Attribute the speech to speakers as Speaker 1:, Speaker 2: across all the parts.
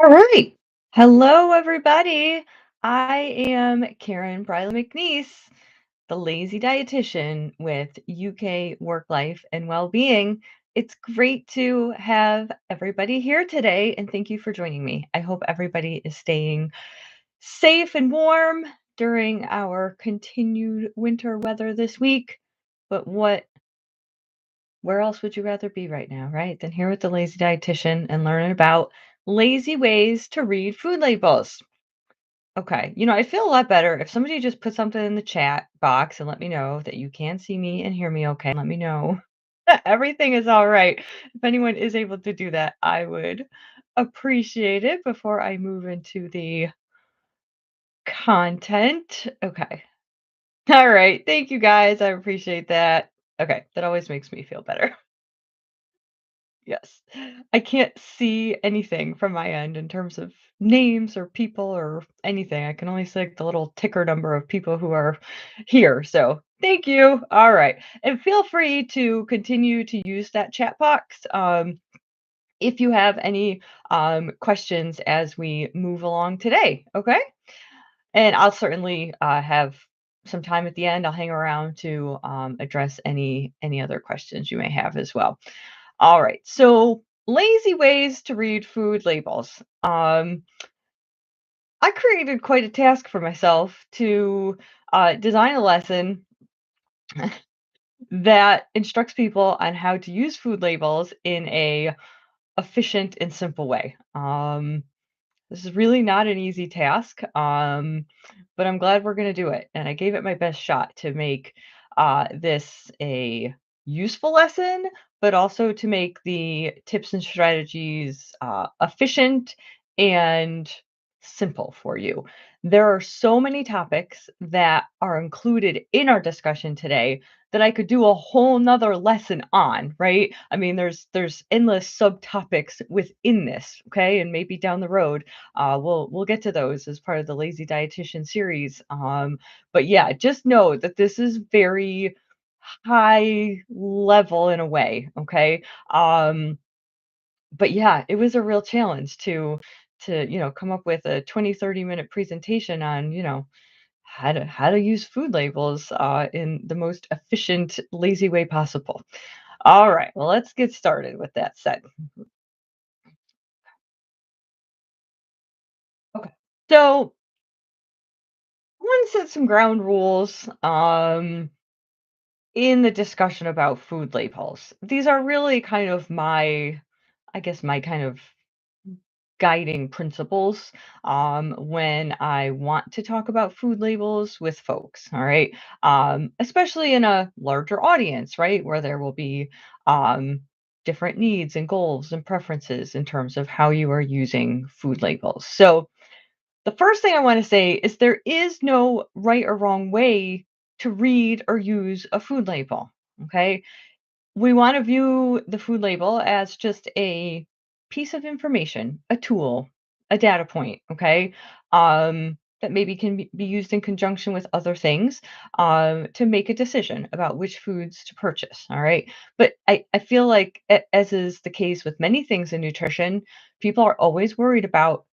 Speaker 1: All right. Hello, everybody. I am Karen Bryla McNees, the lazy dietitian with UK Work Life and Wellbeing. It's great to have everybody here today, and thank you for joining me. I hope everybody is staying safe and warm during our continued winter weather this week. But where else would you rather be right now, right? Than here with the lazy dietitian and learning about lazy ways to read food labels. Okay, I feel a lot better if somebody just put something in the chat box and let me know that you can see me and hear me okay. Let me know that everything is all right. If anyone is able to do that, I would appreciate it before I move into the content. Okay. All right. Thank you guys. I appreciate that. Okay, that always makes me feel better. Yes. I can't see anything from my end in terms of names or people or anything. I can only see like the little ticker number of people who are here. So thank you. All right. And feel free to continue to use that chat box if you have any questions as we move along today. Okay. And I'll certainly have some time at the end. I'll hang around to address any other questions you may have as well. All right. So lazy ways to read food labels. I created quite a task for myself to design a lesson that instructs people on how to use food labels in a efficient and simple way. This is really not an easy task, but I'm glad we're going to do it. And I gave it my best shot to make this a useful lesson, but also to make the tips and strategies efficient and simple for you. There are so many topics that are included in our discussion today that I could do a whole nother lesson on, right? I mean, there's endless subtopics within this, okay? And maybe down the road, we'll get to those as part of the Lazy Dietitian series. But yeah, just know that this is very high level in a way, okay? But yeah, it was a real challenge to come up with a 20-30 minute presentation on, how to use food labels in the most efficient, lazy way possible. All right, well, let's get started with that said. Okay. So I want to set some ground rules in the discussion about food labels. These are really kind of I guess, my kind of guiding principles when I want to talk about food labels with folks. All right. Especially in a larger audience, right? Where there will be different needs and goals and preferences in terms of how you are using food labels. So, the first thing I want to say is there is no right or wrong way to read or use a food label. Okay. We want to view the food label as just a piece of information, a tool, a data point, okay? That maybe can be used in conjunction with other things to make a decision about which foods to purchase, all right? But I feel like, as is the case with many things in nutrition, people are always worried about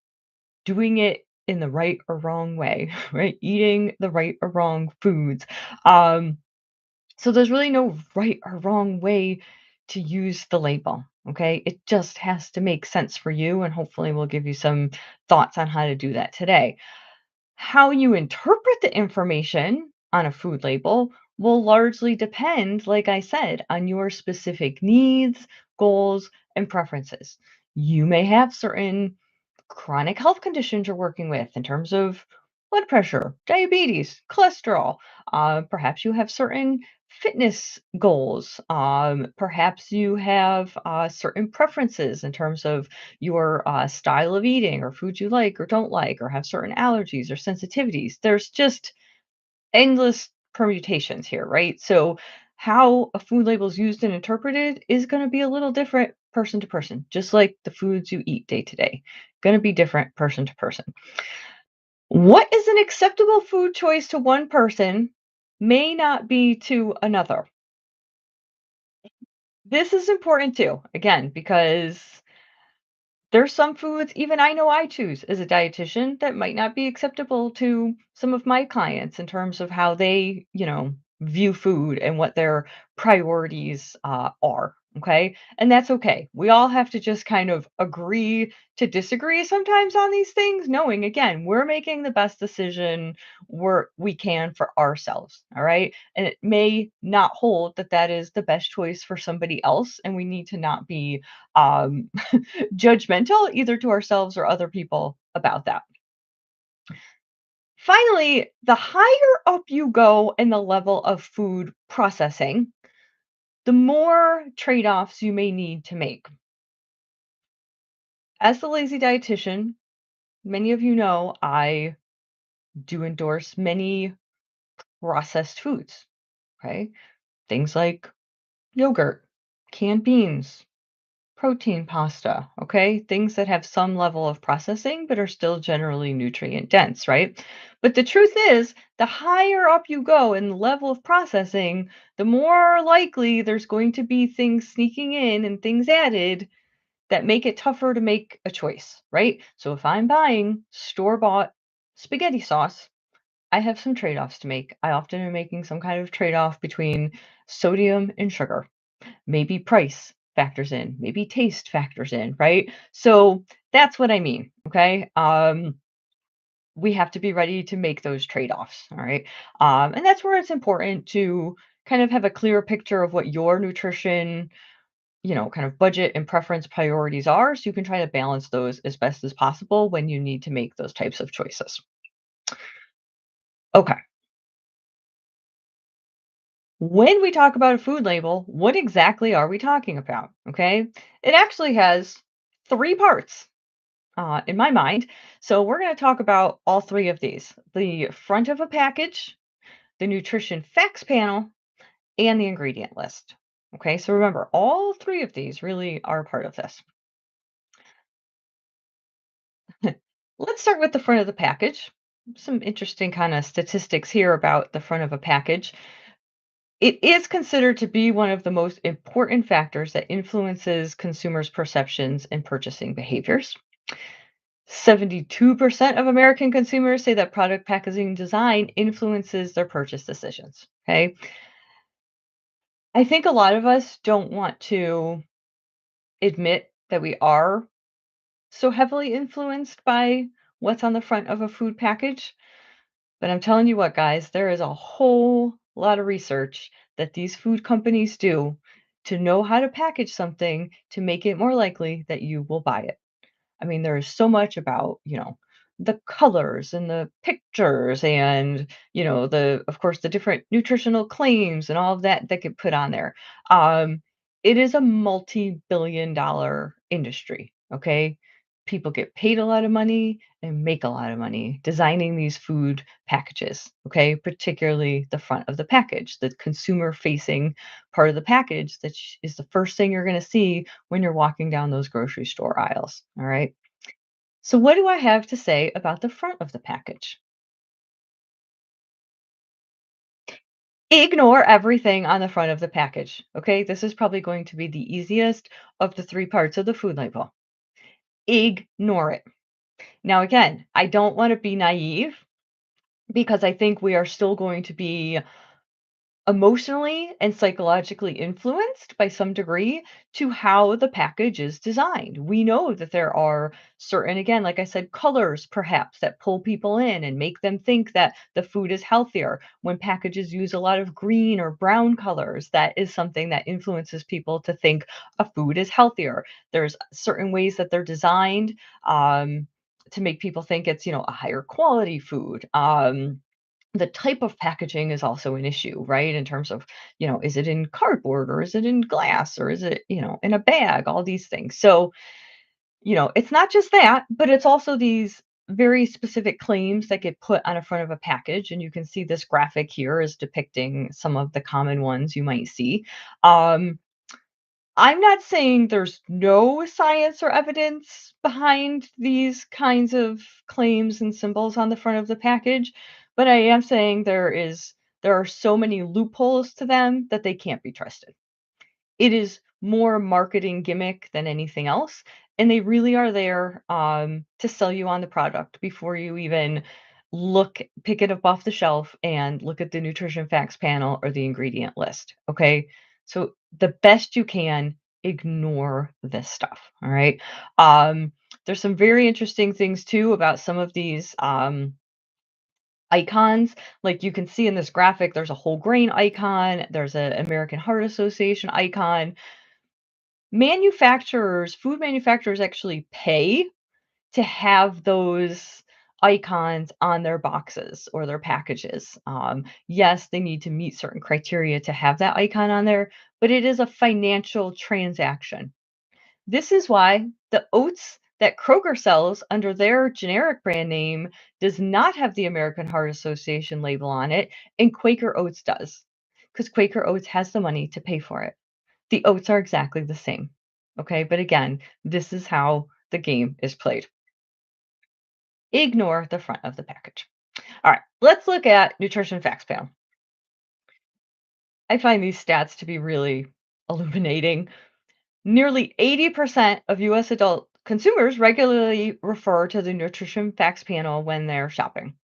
Speaker 1: doing it in the right or wrong way, right? Eating the right or wrong foods. Um, so there's really no right or wrong way to use the label. Okay. It just has to make sense for you. And hopefully, we'll give you some thoughts on how to do that today. How you interpret the information on a food label will largely depend, like I said, on your specific needs, goals, and preferences. You may have certain chronic health conditions you're working with in terms of blood pressure, diabetes, cholesterol. Perhaps you have certain fitness goals. Perhaps you have certain preferences in terms of your style of eating or foods you like or don't like, or have certain allergies or sensitivities. There's just endless permutations here, right? So, how a food label is used and interpreted is going to be a little different person to person, just like the foods you eat day to day. Going to be different person to person. What is an acceptable food choice to one person may not be to another. This is important too, again, because There's some foods even I know I choose as a dietitian that might not be acceptable to some of my clients in terms of how they, view food and what their priorities are. Okay. And that's okay. We all have to just kind of agree to disagree sometimes on these things, knowing again, we're making the best decision we can for ourselves. All right. And it may not hold that that is the best choice for somebody else. And we need to not be um, judgmental either to ourselves or other people about that. Finally, the higher up you go in the level of food processing, the more trade offs you may need to make. As the lazy dietitian, many of you know I do endorse many processed foods, okay? Things like yogurt, canned beans, protein pasta, okay? Things that have some level of processing but are still generally nutrient dense, right? But the truth is, the higher up you go in the level of processing, the more likely there's going to be things sneaking in and things added that make it tougher to make a choice, right? So if I'm buying store-bought spaghetti sauce, I have some trade-offs to make. I often am making some kind of trade-off between sodium and sugar. Maybe price factors in, maybe taste factors in, right? So that's what I mean. Okay. We have to be ready to make those trade-offs. All right. And that's where it's important to kind of have a clear picture of what your nutrition, kind of budget and preference priorities are. So you can try to balance those as best as possible when you need to make those types of choices. Okay. When we talk about a food label, what exactly are we talking about? Okay. It actually has three parts in my mind. So we're going to talk about all three of these: the front of a package, the nutrition facts panel, and the ingredient list. Okay, so remember, all three of these really are a part of this. Let's start with the front of the package. Some interesting kind of statistics here about the front of a package. It is considered to be one of the most important factors that influences consumers' perceptions and purchasing behaviors. 72% of American consumers say that product packaging design influences their purchase decisions. Okay. I think a lot of us don't want to admit that we are so heavily influenced by what's on the front of a food package. But I'm telling you what, guys, there is a whole lot of research that these food companies do to know how to package something to make it more likely that you will buy it. I mean, there is so much about, the colors and the pictures and, of course, the different nutritional claims and all of that that get put on there. Um, it is a multi-billion-dollar industry, okay? People get paid a lot of money and make a lot of money designing these food packages, okay? Particularly the front of the package, the consumer-facing part of the package that is the first thing you're going to see when you're walking down those grocery store aisles. All right. So, what do I have to say about the front of the package? Ignore everything on the front of the package. Okay. This is probably going to be the easiest of the three parts of the food label. Ignore it. Now, again, I don't want to be naive because I think we are still going to be emotionally and psychologically influenced by some degree to how the package is designed. We know that there are certain, again, like I said, colors perhaps that pull people in and make them think that the food is healthier. When packages use a lot of green or brown colors, that is something that influences people to think a food is healthier. There's certain ways that they're designed to make people think it's, a higher quality food. The type of packaging is also an issue, right? In terms of, is it in cardboard or is it in glass or is it, in a bag, all these things. So, it's not just that, but it's also these very specific claims that get put on a front of a package. And you can see this graphic here is depicting some of the common ones you might see. Um, I'm not saying there's no science or evidence behind these kinds of claims and symbols on the front of the package, but I am saying there are so many loopholes to them that they can't be trusted. It is more marketing gimmick than anything else, and they really are there, to sell you on the product before you even pick it up off the shelf and look at the nutrition facts panel or the ingredient list, okay? So, the best you can, ignore this stuff, all right? Um, there's some very interesting things too about some of these, icons. Like you can see in this graphic, there's a whole grain icon, there's an American Heart Association icon. Food manufacturers actually pay to have those icons on their boxes or their packages. Yes, they need to meet certain criteria to have that icon on there, but it is a financial transaction. This is why the oats that Kroger sells under their generic brand name does not have the American Heart Association label on it, and Quaker Oats does, because Quaker Oats has the money to pay for it. The oats are exactly the same. Okay, but again, this is how the game is played. Ignore the front of the package. All right, let's look at nutrition facts panel. I find these stats to be really illuminating. Nearly 80% of US adult consumers regularly refer to the nutrition facts panel when they're shopping.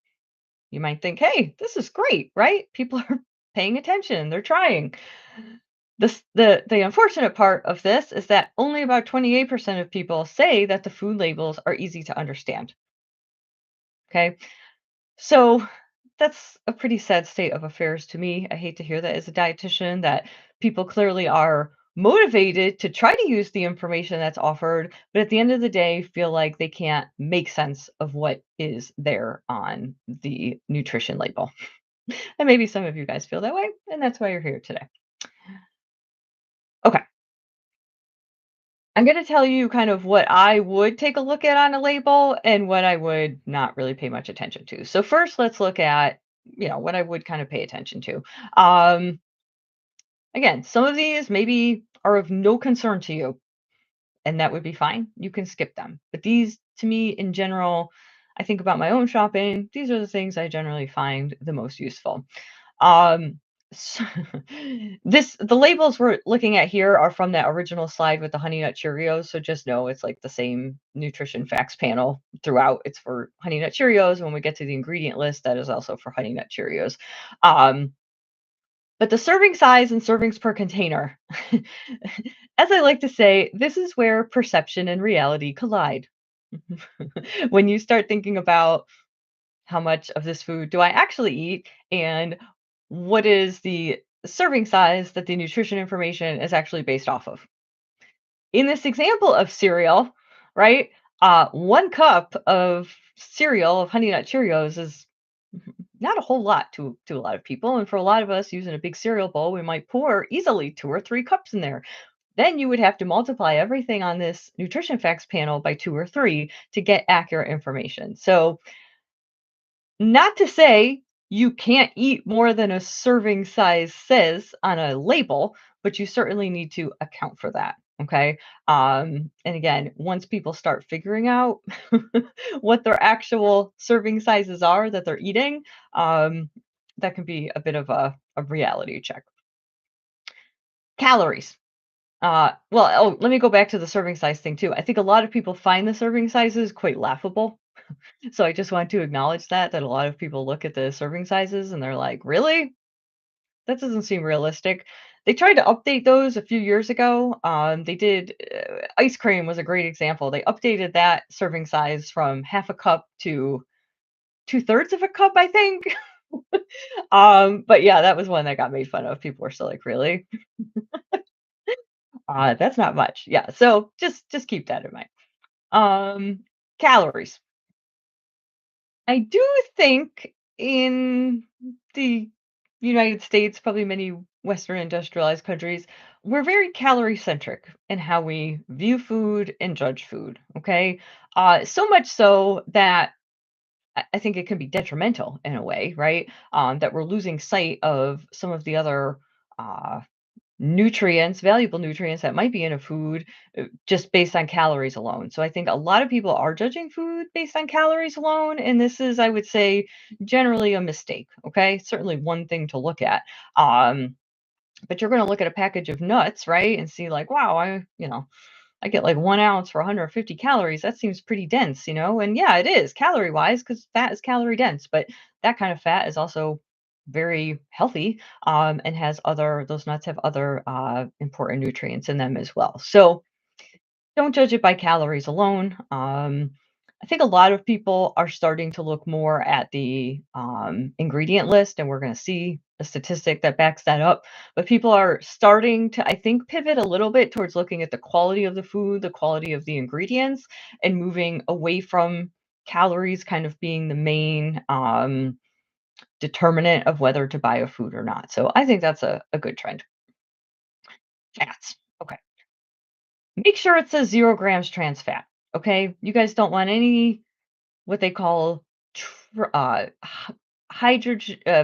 Speaker 1: You might think, hey, this is great, right? People are paying attention, they're trying. The unfortunate part of this is that only about 28% of people say that the food labels are easy to understand. Okay. So that's a pretty sad state of affairs to me. I hate to hear that as a dietitian, that people clearly are motivated to try to use the information that's offered, but at the end of the day, feel like they can't make sense of what is there on the nutrition label. And maybe some of you guys feel that way, and that's why you're here today. Okay. I'm going to tell you kind of what I would take a look at on a label and what I would not really pay much attention to. So first, let's look at, what I would kind of pay attention to. Um, Again, some of these maybe are of no concern to you, and that would be fine. You can skip them. But these, to me, in general, I think about my own shopping. These are the things I generally find the most useful. Um, so the labels we're looking at here are from that original slide with the Honey Nut Cheerios. So just know it's like the same nutrition facts panel throughout. It's for Honey Nut Cheerios. When we get to the ingredient list, that is also for Honey Nut Cheerios. Um, but the serving size and servings per container, as I like to say, this is where perception and reality collide. When you start thinking about how much of this food do I actually eat and what is the serving size that the nutrition information is actually based off of. In this example of cereal, right? 1 cup of cereal of Honey Nut Cheerios is not a whole lot to a lot of people, and for a lot of us using a big cereal bowl, we might pour easily 2 or 3 cups in there. Then you would have to multiply everything on this nutrition facts panel by 2 or 3 to get accurate information. So not to say you can't eat more than a serving size says on a label, but you certainly need to account for that. Okay. And again, once people start figuring out what their actual serving sizes are that they're eating, that can be a bit of a reality check. Calories. Let me go back to the serving size thing too. I think a lot of people find the serving sizes quite laughable. So I just want to acknowledge that a lot of people look at the serving sizes and they're like, "Really? That doesn't seem realistic." They tried to update those a few years ago. They did ice cream was a great example. They updated that serving size from half a cup to 2/3 of a cup, I think. But yeah, that was one that got made fun of. People were still like, "Really? That's not much." Yeah, so just keep that in mind. Calories. I do think in the United States, probably many Western industrialized countries, we're very calorie centric in how we view food and judge food. Okay. So much so that I think it can be detrimental in a way, right? That we're losing sight of some of the other uh, valuable nutrients that might be in a food just based on calories alone. So I think a lot of people are judging food based on calories alone. And this is, I would say, generally a mistake. Okay. Certainly one thing to look at. Um, but you're going to look at a package of nuts, right? And see like, wow, I get like 1 ounce for 150 calories. That seems pretty dense, And yeah, it is calorie wise because fat is calorie dense, but that kind of fat is also very healthy, and those nuts have other important nutrients in them as well. So don't judge it by calories alone. I think a lot of people are starting to look more at the ingredient list, and we're going to see a statistic that backs that up. But people are starting to, I think, pivot a little bit towards looking at the quality of the food, the quality of the ingredients, and moving away from calories kind of being the main determinant of whether to buy a food or not. So I think that's a good trend. Fats. Okay. Make sure it says 0 grams trans fat, okay? You guys don't want any what they call tr hy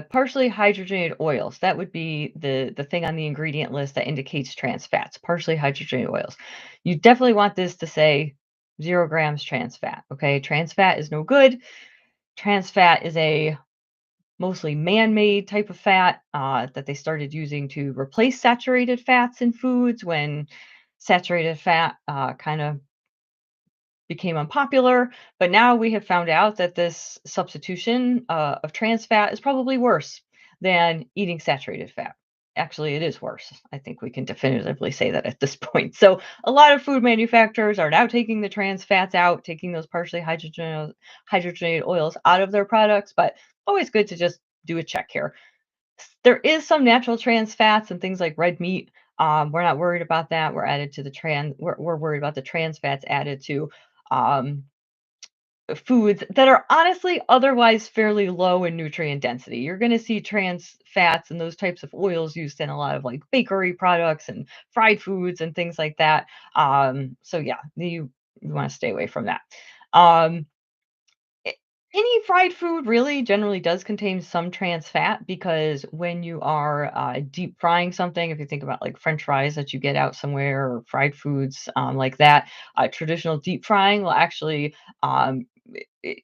Speaker 1: partially hydrogenated oils. That would be the thing on the ingredient list that indicates trans fats, partially hydrogenated oils. You definitely want this to say 0 grams trans fat, okay? Trans fat is no good. Trans fat is a mostly man-made type of fat, that they started using to replace saturated fats in foods when saturated fat, kinda became unpopular, but now we have found out that this substitution of trans fat is probably worse than eating saturated fat. Actually, it is worse. I think we can definitively say that at this point. So, a lot of food manufacturers are now taking the trans fats out, taking those partially hydrogenated oils out of their products, but always good to just do a check here. There is some natural trans fats and things like red meat. We're not worried about that. We're worried about the trans fats added to um, foods that are honestly otherwise fairly low in nutrient density. You're going to see trans fats and those types of oils used in a lot of like bakery products and fried foods and things like that. So yeah, you want to stay away from that. Um, a- any fried food really generally does contain some trans fat because when you are deep frying something, if you think about like French fries that you get out somewhere or fried foods like that, traditional deep frying will actually um, i-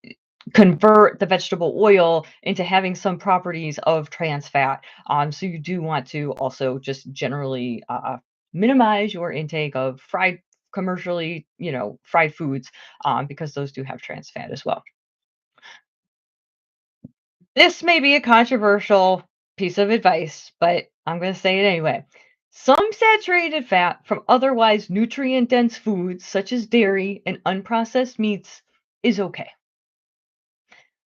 Speaker 1: i- convert the vegetable oil into having some properties of trans fat. So you do want to also just generally minimize your intake of commercially, fried foods, because those do have trans fat as well. This may be a controversial piece of advice, but I'm going to say it anyway. Some saturated fat from otherwise nutrient dense foods, such as dairy and unprocessed meats, is okay.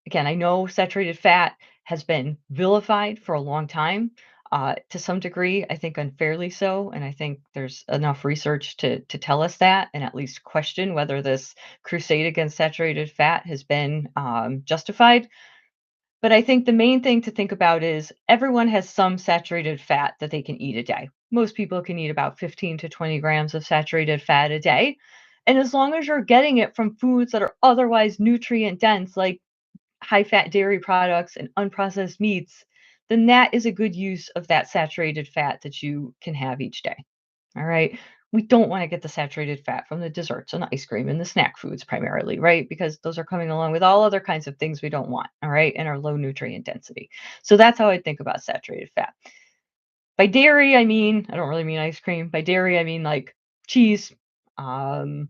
Speaker 1: Again, I know saturated fat has been vilified for a long time, to some degree, I think unfairly so. And I think there's enough research to tell us that and at least question whether this crusade against saturated fat has been justified. But I think the main thing to think about is everyone has some saturated fat that they can eat a day. Most people can eat about 15 to 20 grams of saturated fat a day. And as long as you're getting it from foods that are otherwise nutrient dense, like high fat dairy products and unprocessed meats, then that is a good use of that saturated fat that you can have each day. All right. We don't want to get the saturated fat from the desserts and ice cream and the snack foods primarily, right? Because those are coming along with all other kinds of things we don't want, all right, and are low nutrient density. So that's how I think about saturated fat. By dairy, I don't really mean ice cream. By dairy, I mean like cheese, um,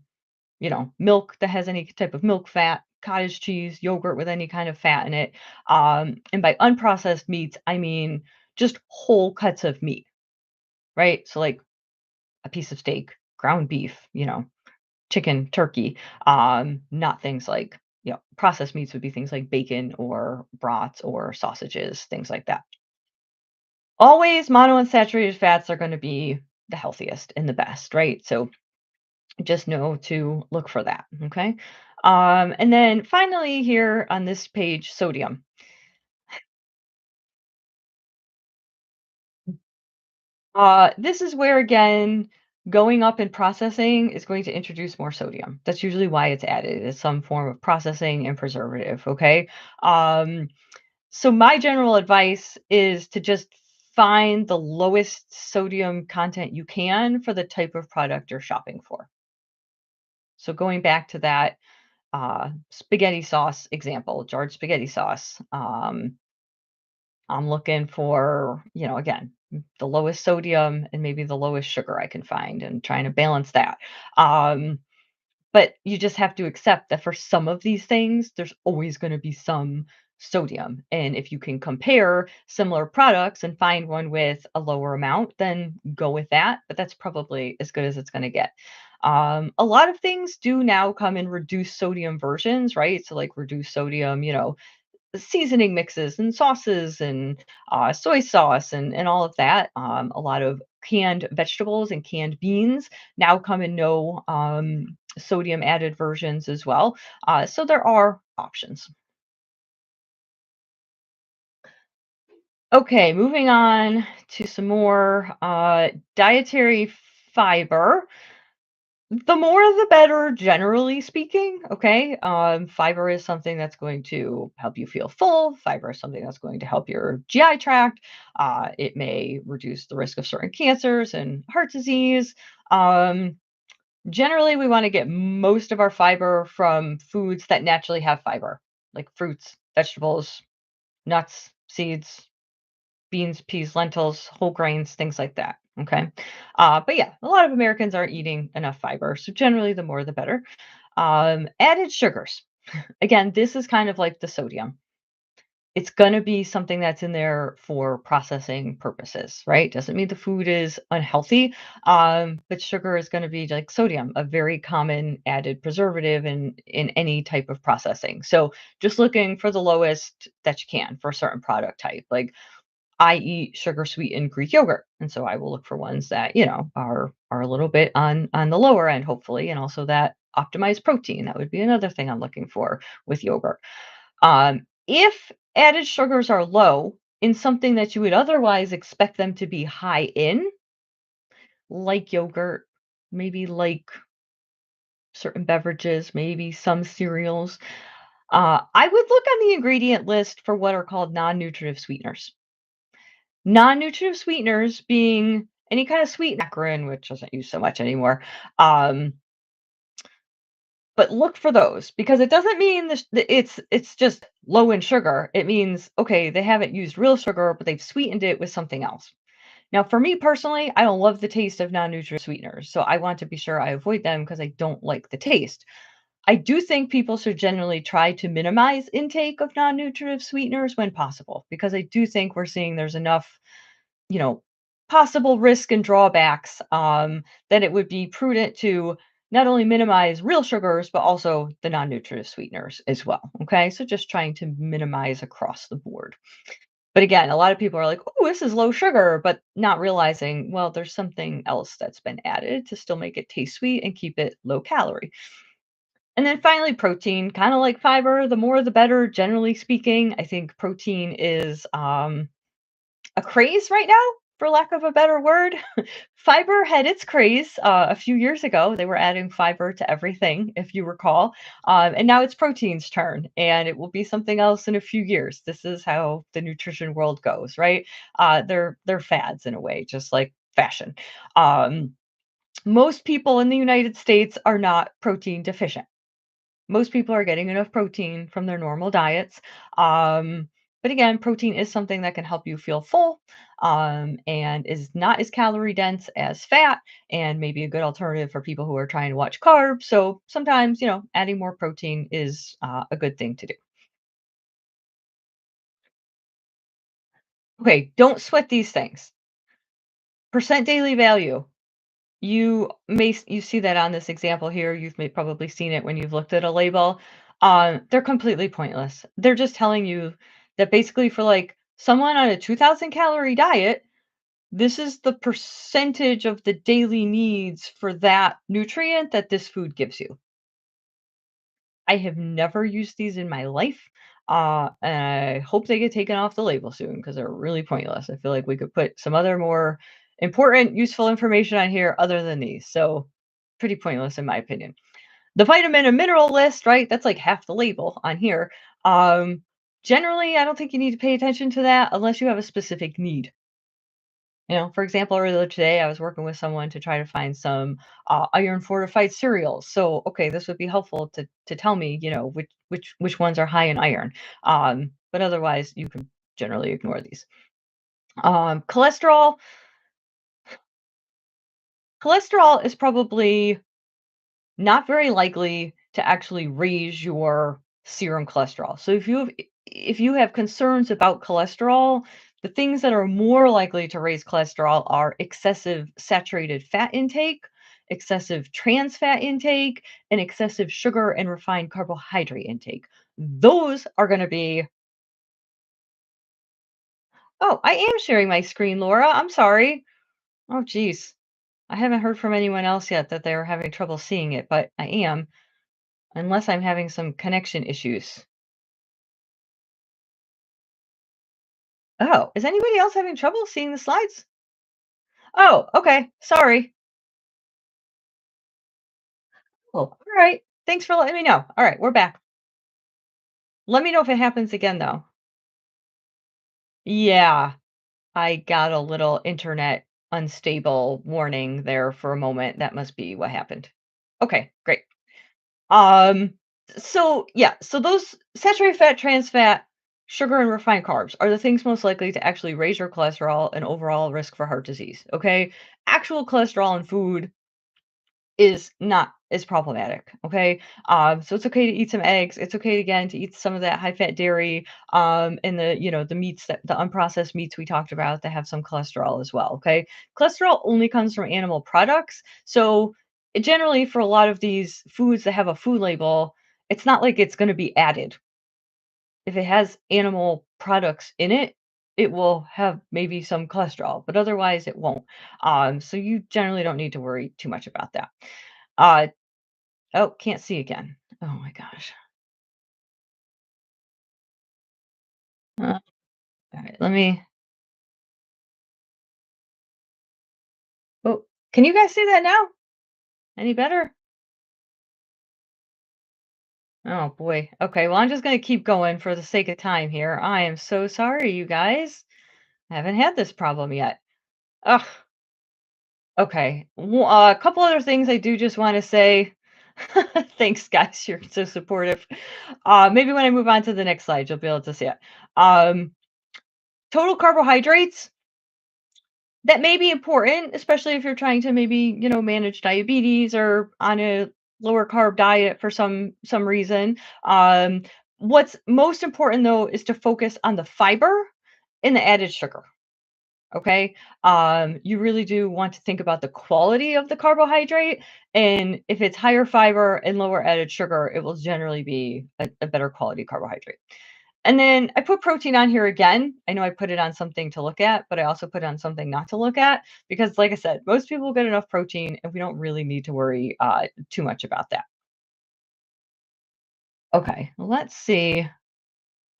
Speaker 1: milk that has any type of milk fat, cottage cheese, yogurt with any kind of fat in it. And by unprocessed meats, I mean just whole cuts of meat, right? So like a piece of steak, ground beef, chicken, turkey, not things like, processed meats would be things like bacon or brats or sausages, things like that. Always monounsaturated fats are going to be the healthiest and the best, right? So just know to look for that. Okay. And then finally, here on this page, sodium. This is where, again, going up in processing is going to introduce more sodium. That's usually why it's added. It's some form of processing and preservative. Okay. Um, so, my general advice is to just find the lowest sodium content you can for the type of product you're shopping for. So, going back to that spaghetti sauce example, jarred spaghetti sauce. I'm looking for, again, the lowest sodium and maybe the lowest sugar I can find and trying to balance that. Um, but you just have to accept that for some of these things, there's always going to be some sodium. And if you can compare similar products and find one with a lower amount, then go with that. But that's probably as good as it's going to get. A lot of things do now come in reduced sodium versions, right? So, like reduced sodium, seasoning mixes and sauces and soy sauce and all of that. A lot of canned vegetables and canned beans now come in no sodium added versions as well. So there are options. Okay, moving on to some more dietary fiber. The more the better, generally speaking, okay? Fiber is something that's going to help you feel full. Fiber is something that's going to help your GI tract. It may reduce the risk of certain cancers and heart disease. Um, Generally, we want to get most of our fiber from foods that naturally have fiber, like fruits, vegetables, nuts, seeds, beans, peas, lentils, whole grains, things like that. Okay. But yeah, a lot of Americans aren't eating enough fiber. So generally, the more the better. Added sugars. Again, this is kind of like the sodium. It's going to be something that's in there for processing purposes, right? Doesn't mean the food is unhealthy, but sugar is going to be like sodium, a very common added preservative in any type of processing. So just looking for the lowest that you can for a certain product type. Like I eat sugar sweetened Greek yogurt, and so I will look for ones that, are a little bit on the lower end, hopefully, and also that optimized protein. That would be another thing I'm looking for with yogurt. If added sugars are low in something that you would otherwise expect them to be high in, like yogurt, maybe like certain beverages, maybe some cereals, I would look on the ingredient list for what are called non-nutritive sweeteners. Non-nutritive sweeteners being any kind of sweet saccharin, which doesn't use so much anymore. Um, but look for those because it doesn't mean it's just low in sugar. It means okay, they haven't used real sugar, but they've sweetened it with something else. Now, for me personally, I don't love the taste of non-nutritive sweeteners, so I want to be sure I avoid them because I don't like the taste. I do think people should generally try to minimize intake of non-nutritive sweeteners when possible because I do think we're seeing there's enough you know, possible risk and drawbacks, that it would be prudent to not only minimize real sugars, but also the non-nutritive sweeteners as well. Okay. So just trying to minimize across the board. But again, a lot of people are like, oh, this is low sugar, but not realizing, well, there's something else that's been added to still make it taste sweet and keep it low calorie. And then finally, protein, kind of like fiber, the more the better, generally speaking. I think protein is a craze right now, for lack of a better word. Fiber had its craze a few years ago. They were adding fiber to everything, if you recall. And now it's protein's turn, and it will be something else in a few years. This is how the nutrition world goes, right? They're fads in a way, just like fashion. Um, Most people in the United States are not protein deficient. Most people are getting enough protein from their normal diets. Um, but again, protein is something that can help you feel full and is not as calorie dense as fat and maybe a good alternative for people who are trying to watch carbs. So sometimes, adding more protein is a good thing to do. Okay, don't sweat these things. Percent daily value. You see that on this example here. You've probably seen it when you've looked at a label. They're completely pointless. They're just telling you that basically for like someone on a 2,000 calorie diet, this is the percentage of the daily needs for that nutrient that this food gives you. I have never used these in my life. And I hope they get taken off the label soon because they're really pointless. I feel like we could put some other more important, useful information on here other than these. So, pretty pointless in my opinion. The vitamin and mineral list, right? That's like half the label on here. Um, Generally, I don't think you need to pay attention to that unless you have a specific need. For example, earlier today, I was working with someone to try to find some iron fortified cereals. So, okay, this would be helpful to tell me, which ones are high in iron. But otherwise, you can generally ignore these. Cholesterol cholesterol is probably not very likely to actually raise your serum cholesterol. So if you have concerns about cholesterol, the things that are more likely to raise cholesterol are excessive saturated fat intake, excessive trans fat intake, and excessive sugar and refined carbohydrate intake. Those are going to be. Oh, I am sharing my screen, Laura. I'm sorry. Oh, geez. I haven't heard from anyone else yet that they're having trouble seeing it, but I am, unless I'm having some connection issues. Oh, is anybody else having trouble seeing the slides? Oh, okay. Sorry. Oh, all right. Thanks for letting me know. All right, we're back. Let me know if it happens again, though. Yeah, I got a little internet unstable warning there for a moment. That must be what happened. Okay, great. Um, so yeah, so those saturated fat, trans fat, sugar, and refined carbs are the things most likely to actually raise your cholesterol and overall risk for heart disease. Okay, actual cholesterol in food is not as problematic. Okay, so it's okay to eat some eggs. It's okay again to eat some of that high fat dairy, and the meats that the unprocessed meats we talked about that have some cholesterol as well. Okay, cholesterol only comes from animal products, so generally for a lot of these foods that have a food label, it's not like it's going to be added. If it has animal products in it, it will have maybe some cholesterol, but otherwise it won't. So you generally don't need to worry too much about that. Uh, oh, can't see again. Oh my gosh. All right, let me. Oh, can you guys see that now? Any better? Oh boy. Okay, well, I'm just gonna keep going for the sake of time here. I am so sorry, you guys. I haven't had this problem yet. Ugh. Okay. A couple other things I do just want to say. Thanks, guys. You're so supportive. Maybe when I move on to the next slide, you'll be able to see it. Um, Total carbohydrates. That may be important, especially if you're trying to maybe, manage diabetes or on a lower carb diet for some reason. What's most important though is to focus on the fiber and the added sugar. Okay. You really do want to think about the quality of the carbohydrate. And if it's higher fiber and lower added sugar, it will generally be a better quality carbohydrate. And then I put protein on here again. I know I put it on something to look at, but I also put it on something not to look at because, like I said, most people get enough protein and we don't really need to worry too much about that. Okay, well, let's see.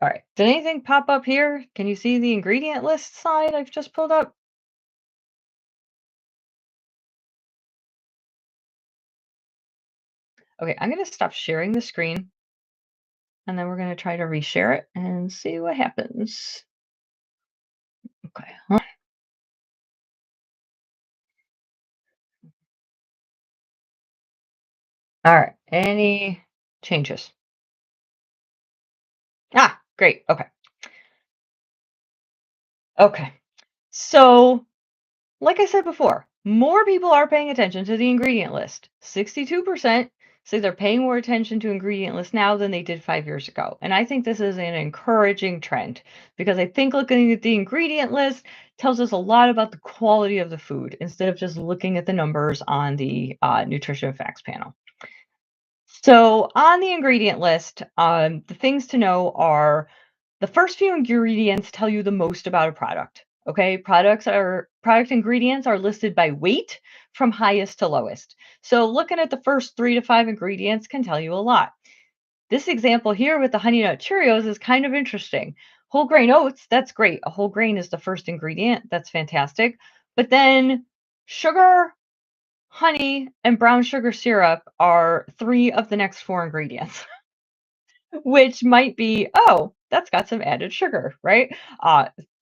Speaker 1: All right, did anything pop up here? Can you see the ingredient list slide I've just pulled up? Okay, I'm going to stop sharing the screen and then we're going to try to reshare it and see what happens. Okay. All right. Any changes? Ah, great. Okay. Okay. So, like I said before, more people are paying attention to the ingredient list. 62% say they're paying more attention to ingredient list now than they did 5 years ago. And I think this is an encouraging trend because I think looking at the ingredient list tells us a lot about the quality of the food instead of just looking at the numbers on the nutrition facts panel. So, on the ingredient list, the things to know are the first few ingredients tell you the most about a product. Okay, product ingredients are listed by weight from highest to lowest. So, looking at the first 3 to 5 ingredients can tell you a lot. This example here with the Honey Nut Cheerios is kind of interesting. Whole grain oats, that's great. A whole grain is the first ingredient. That's fantastic. But then sugar, honey, and brown sugar syrup are 3 of the next 4 ingredients, which might be, "Oh, that's got some added sugar," right?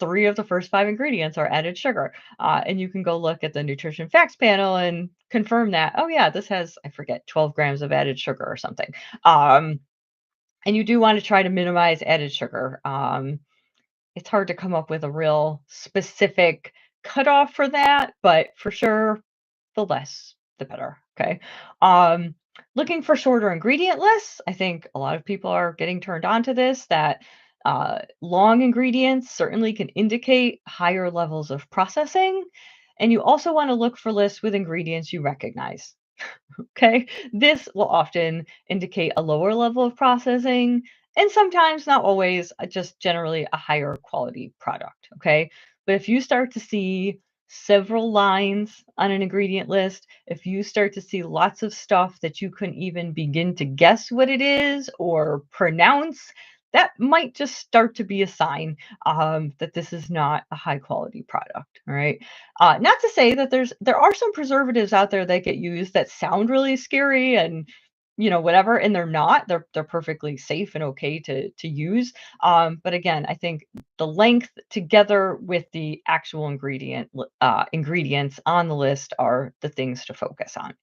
Speaker 1: 3 of the first 5 ingredients are added sugar, and you can go look at the nutrition facts panel and confirm that, "Oh, yeah, this has," I forget, 12 grams of added sugar or something. And you do wanna try to minimize added sugar. It's hard to come up with a real specific cutoff for that, but for sure, the less, the better. Okay. Um, Looking for shorter ingredient lists. I think a lot of people are getting turned on to this, that long ingredients certainly can indicate higher levels of processing. And you also want to look for lists with ingredients you recognize. Okay. This will often indicate a lower level of processing and sometimes, not always, just generally a higher quality product. Okay. But if you start to see several lines on an ingredient list, if you start to see lots of stuff that you couldn't even begin to guess what it is or pronounce, that might just start to be a sign that this is not a high quality product. All right. Not to say that there are some preservatives out there that get used that sound really scary and whatever, and they're not. They're perfectly safe and okay to use. But again, I think the length together with the actual ingredients on the list are the things to focus on.